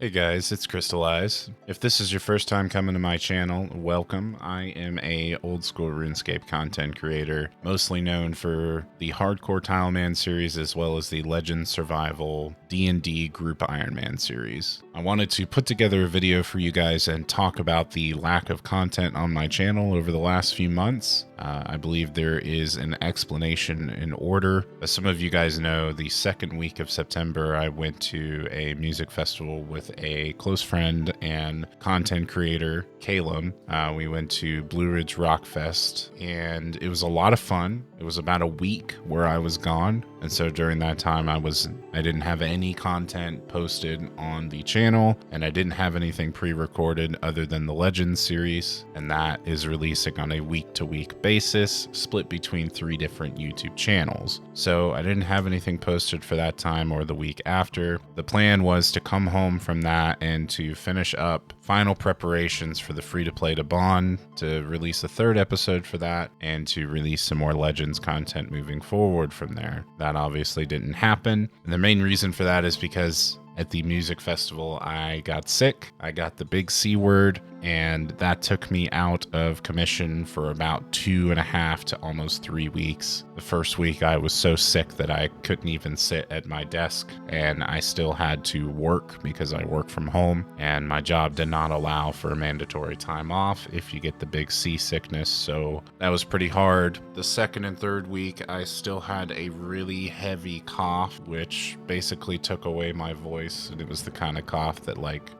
Hey guys, it's Crystal Eyes. If this is your first time coming to my channel, welcome. I am a Old School Runescape content creator, mostly known for the Hardcore Tileman series as well as the Legend Survival D&D Group Ironman series. I wanted to put together a video for you guys and talk about the lack of content on my channel over the last few months. I believe there is an explanation in order. As some of you guys know, the second week of September, I went to a music festival with a close friend and content creator, Calum. We went to Blue Ridge Rock Fest, and it was a lot of fun. It was about a week where I was gone, and so during that time, I didn't have any content posted on the channel, and I didn't have anything pre-recorded other than the Legends series, and that is releasing on a week-to-week basis, split between 3 different YouTube channels. So I didn't have anything posted for that time or the week after. The plan was to come home from that and to finish up final preparations for the free-to-play to Bond, to release a 3rd episode for that, and to release some more Legends content moving forward from there. That obviously didn't happen, and the main reason for that is because at the music festival, I got sick. I got the big C word, and that took me out of commission for about 2.5 to almost 3 weeks. The first week, I was so sick that I couldn't even sit at my desk, and I still had to work because I work from home, and my job did not allow for mandatory time off if you get the big C sickness, so that was pretty hard. The second and third week, I still had a really heavy cough, which basically took away my voice, and it was the kind of cough that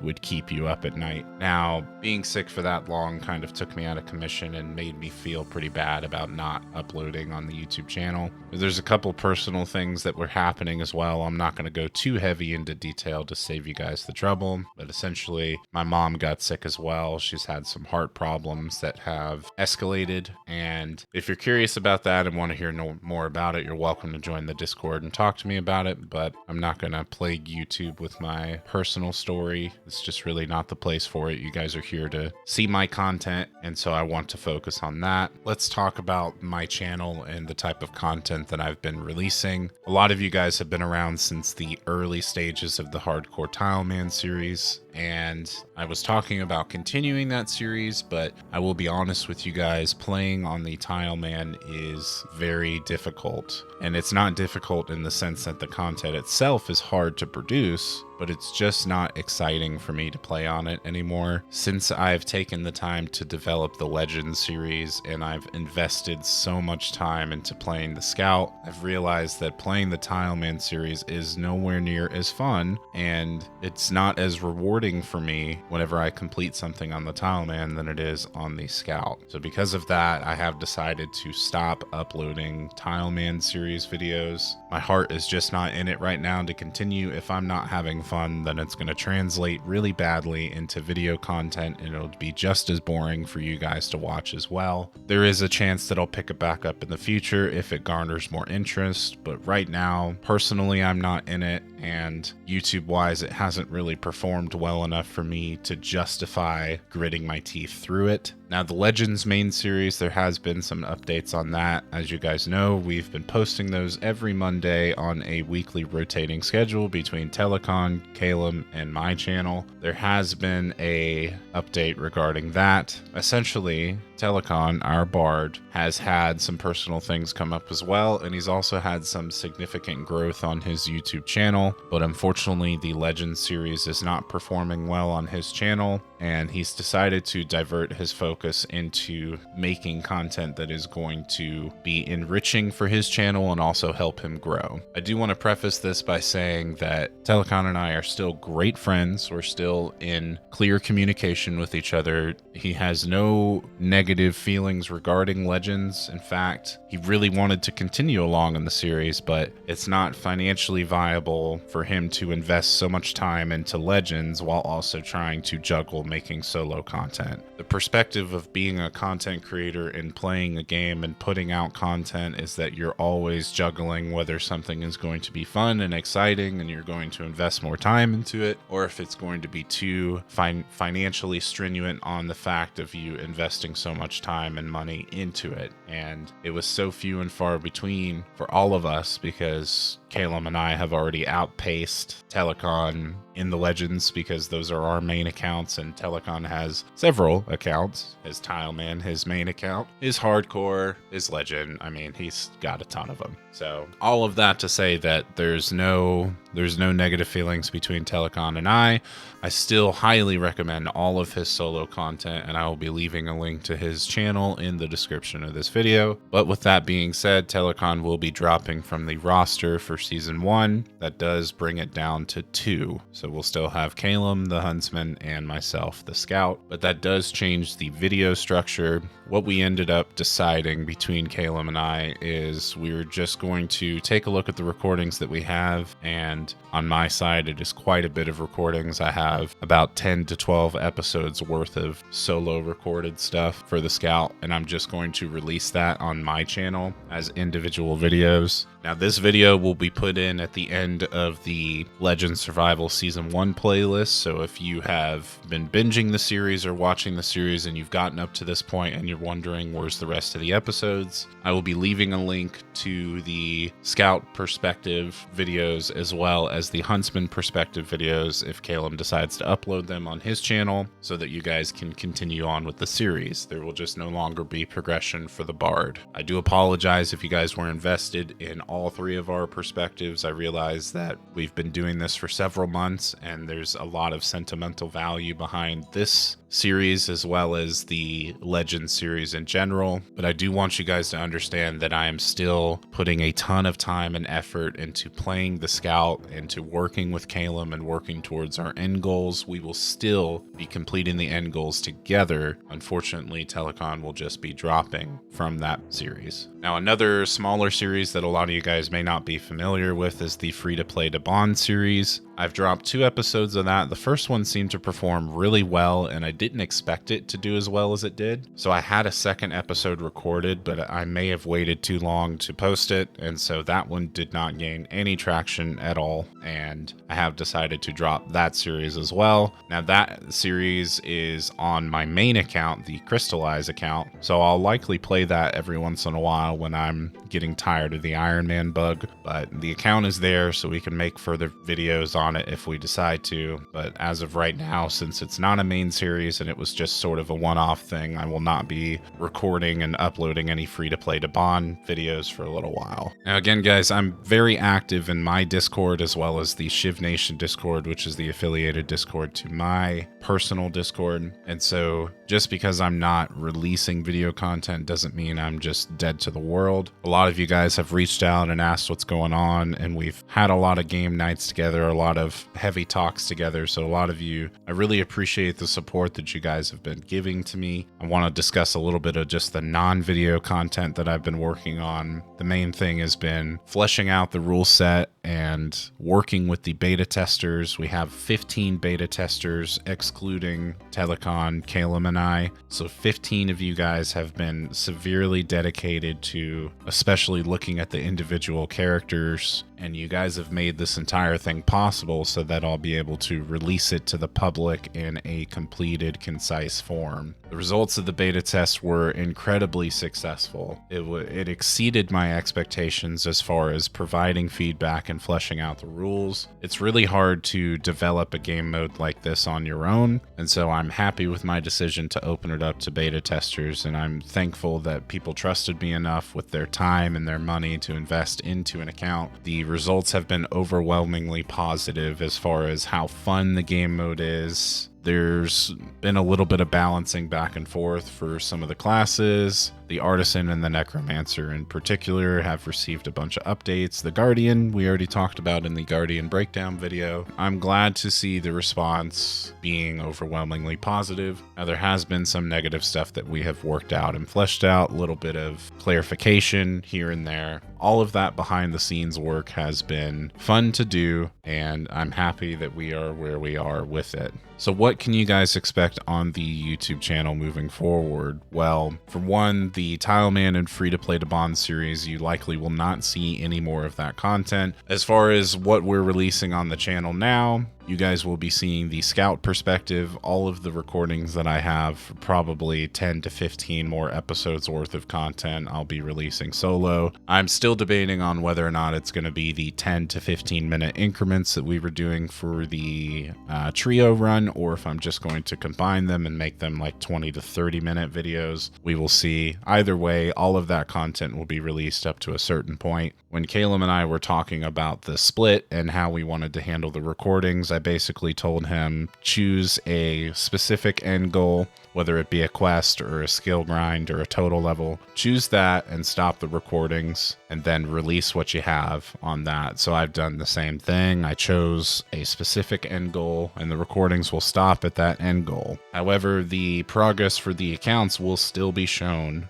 would keep you up at night. Now, being sick for that long kind of took me out of commission and made me feel pretty bad about not uploading on the YouTube channel. There's a couple personal things that were happening as well. I'm not going to go too heavy into detail to save you guys the trouble, but essentially my mom got sick as well. She's had some heart problems that have escalated, and if you're curious about that and want to hear more about it, you're welcome to join the Discord and talk to me about it, but I'm not going to plague YouTube with my personal story. It's just really not the place for it. You guys are here to see my content, and so I want to focus on that. Let's talk about my channel and the type of content that I've been releasing. A lot of you guys have been around since the early stages of the Hardcore Tileman series, and I was talking about continuing that series, but I will be honest with you guys, playing on the Tileman is very difficult. And it's not difficult in the sense that the content itself is hard to produce, but it's just not exciting for me to play on it anymore. Since I've taken the time to develop the Legends series and I've invested so much time into playing the Scout, I've realized that playing the Tileman series is nowhere near as fun, and it's not as rewarding for me whenever I complete something on the Tileman than it is on the Scout. So because of that, I have decided to stop uploading Tileman series videos. My heart is just not in it right now to continue. If I'm not having fun, then it's going to translate really badly into video content, and it'll be just as boring for you guys to watch as well. There is a chance that I'll pick it back up in the future if it garners more interest, but right now, personally, I'm not in it, and YouTube-wise, it hasn't really performed well enough for me to justify gritting my teeth through it. Now, the Legends main series, there has been some updates on that. As you guys know, we've been posting those every Monday on a weekly rotating schedule between Telecon, Calum, and my channel. There has been a update regarding that. Essentially, Telecon, our bard, has had some personal things come up as well, and he's also had some significant growth on his YouTube channel, but unfortunately the Legends series is not performing well on his channel, and he's decided to divert his focus into making content that is going to be enriching for his channel and also help him grow. I do want to preface this by saying that Telecon and I are still great friends. We're still in clear communication with each other. He has no negative feelings regarding Legends. In fact, he really wanted to continue along in the series, but it's not financially viable for him to invest so much time into Legends while also trying to juggle making solo content. The perspective of being a content creator and playing a game and putting out content is that you're always juggling whether something is going to be fun and exciting and you're going to invest more time into it, or if it's going to be too financially stringent on the fact of you investing so much time and money into it. And it was so few and far between for all of us because Calum and I have already outpaced Telecon in the Legends because those are our main accounts, and Telecon has several accounts. His Tileman, his main account, his Hardcore, his Legend. I mean, he's got a ton of them. So all of that to say that there's no negative feelings between Telecon and I. I still highly recommend all of his solo content, and I will be leaving a link to his channel in the description of this video. But with that being said, Telecon will be dropping from the roster for Season 1. That does bring it down to 2. So we'll still have Calum, the Huntsman, and myself, the Scout. But that does change the video structure. What we ended up deciding between Calum and I is we were just going to take a look at the recordings that we have, and on my side it is quite a bit of recordings. I have about 10 to 12 episodes worth of solo recorded stuff for the Scout, and I'm just going to release that on my channel as individual videos. Now this video will be put in at the end of the Legend Survival Season 1 playlist, so if you have been binging the series or watching the series and you've gotten up to this point and you're wondering where's the rest of the episodes, I will be leaving a link to the Scout perspective videos as well as the Huntsman perspective videos if Calum decides to upload them on his channel, so that you guys can continue on with the series. There will just no longer be progression for the Bard. I do apologize if you guys were invested in all 3 of our perspectives. I realize that we've been doing this for several months and there's a lot of sentimental value behind this series as well as the Legend series in general, but I do want you guys to understand that I am still putting a ton of time and effort into playing the Scout, into working with Calum and working towards our end goals. We will still be completing the end goals together. Unfortunately, Telecon will just be dropping from that series. Now, another smaller series that a lot of you guys may not be familiar with is the free-to-play to bond series. I've dropped 2 episodes of that. The first one seemed to perform really well, and I didn't expect it to do as well as it did. So I had a second episode recorded, but I may have waited too long to post it, and so that one did not gain any traction at all, and I have decided to drop that series as well. Now that series is on my main account, the Crystallize account, so I'll likely play that every once in a while when I'm getting tired of the Ironman bug, but the account is there so we can make further videos on it if we decide to. But as of right now, since it's not a main series and it was just sort of a one-off thing, I will not be recording and uploading any free-to-play to bond videos for a little while. Now again guys, I'm very active in my Discord as well as the Shiv Nation Discord, which is the affiliated Discord to my personal Discord, and so just because I'm not releasing video content doesn't mean I'm just dead to the world. A lot of you guys have reached out and asked what's going on, and we've had a lot of game nights together, a lot of heavy talks together, so a lot of you, I really appreciate the support that you guys have been giving to me. I want to discuss a little bit of just the non-video content that I've been working on. The main thing has been fleshing out the rule set and working with the beta testers. We have 15 beta testers excluding Telecon, Calum, and I. So 15 of you guys have been severely dedicated to especially looking at the individual characters, and you guys have made this entire thing possible so that I'll be able to release it to the public in a completed, concise form. The results of the beta test were incredibly successful. It exceeded my expectations as far as providing feedback and fleshing out the rules. It's really hard to develop a game mode like this on your own, and so I'm happy with my decision to open it up to beta testers, and I'm thankful that people trusted me enough with their time and their money to invest into an account. The results have been overwhelmingly positive as far as how fun the game mode is. There's been a little bit of balancing back and forth for some of the classes. The Artisan and the Necromancer in particular have received a bunch of updates. The Guardian, we already talked about in the Guardian breakdown video. I'm glad to see the response being overwhelmingly positive. Now, there has been some negative stuff that we have worked out and fleshed out, a little bit of clarification here and there. All of that behind the scenes work has been fun to do, and I'm happy that we are where we are with it. So what can you guys expect on the YouTube channel moving forward? Well, for one, the Tileman and free-to-play to bond series, you likely will not see any more of that content. As far as what we're releasing on the channel now, You guys will be seeing the scout perspective, all of the recordings that I have, probably 10 to 15 more episodes worth of content I'll be releasing solo. I'm still debating on whether or not it's going to be the 10 to 15 minute increments that we were doing for the trio run, or if I'm just going to combine them and make them like 20 to 30 minute videos. We will see. Either way, all of that content will be released up to a certain point. When Caleb and I were talking about the split and how we wanted to handle the recordings, I basically told him choose a specific end goal, whether it be a quest or a skill grind or a total level. Choose that and stop the recordings, and then release what you have on that. So I've done the same thing. I chose a specific end goal, and the recordings will stop at that end goal. However, the progress for the accounts will still be shown.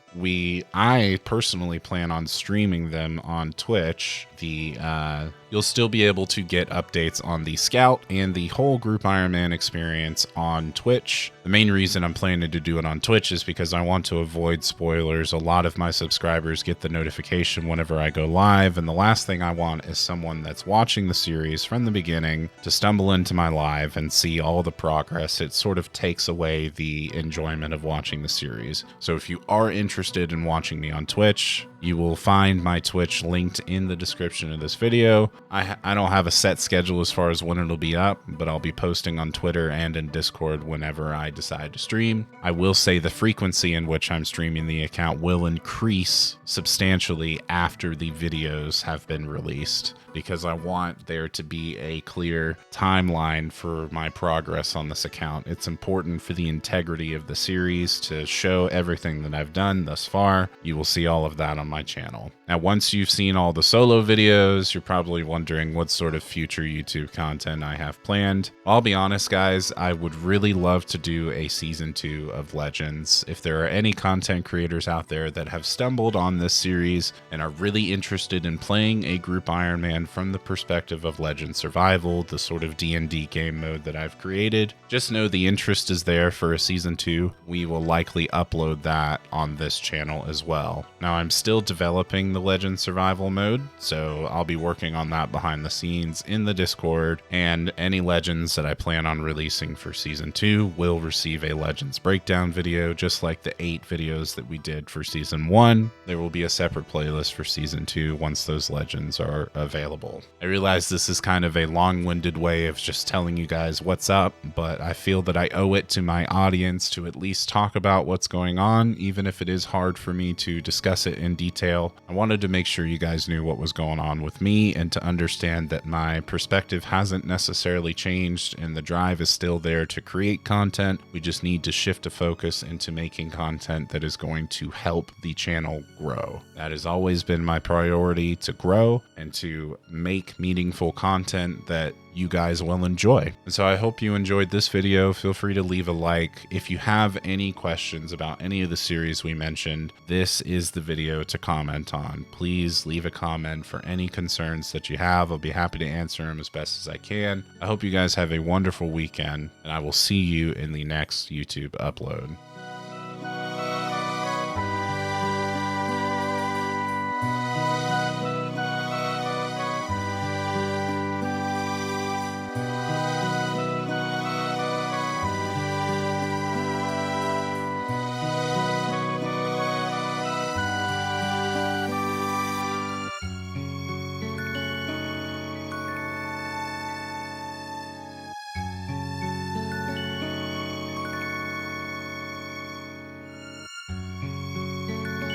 I personally plan on streaming them on Twitch. You'll still be able to get updates on the Scout and the whole Group Ironman experience on Twitch. The main reason I'm planning to do it on Twitch is because I want to avoid spoilers. A lot of my subscribers get the notification whenever I go live, and the last thing I want is someone that's watching the series from the beginning to stumble into my live and see all the progress. It sort of takes away the enjoyment of watching the series. So if you are interested in watching me on Twitch, you will find my Twitch linked in the description of this video. I don't have a set schedule as far as when it'll be up, but I'll be posting on Twitter and in Discord whenever I decide to stream. I will say the frequency in which I'm streaming the account will increase substantially after the videos have been released, because I want there to be a clear timeline for my progress on this account. It's important for the integrity of the series to show everything that I've done thus far. You will see all of that on my channel. Now, once you've seen all the solo videos, you're probably wondering what sort of future YouTube content I have planned. I'll be honest, guys, I would really love to do a season 2 of Legends. If there are any content creators out there that have stumbled on this series and are really interested in playing a Group Ironman from the perspective of Legend Survival, the sort of D&D game mode that I've created, just know the interest is there for a season 2. We will likely upload that on this channel as well. Now, I'm still developing the Legend Survival mode, so I'll be working on that behind the scenes in the Discord, and any Legends that I plan on releasing for season 2 will receive a Legends breakdown video, just like the 8 videos that we did for season 1. There will be a separate playlist for season 2 once those Legends are available. I realize this is kind of a long-winded way of just telling you guys what's up, but I feel that I owe it to my audience to at least talk about what's going on, even if it is hard for me to discuss it in detail. I wanted to make sure you guys knew what was going on with me and to understand that my perspective hasn't necessarily changed and the drive is still there to create content. We just need to shift a focus into making content that is going to help the channel grow. That has always been my priority, to grow and to make meaningful content that you guys will enjoy. And so I hope you enjoyed this video. Feel free to leave a like. If you have any questions about any of the series we mentioned, this is the video to comment on. Please leave a comment for any concerns that you have. I'll be happy to answer them as best as I can. I hope you guys have a wonderful weekend, and I will see you in the next YouTube upload.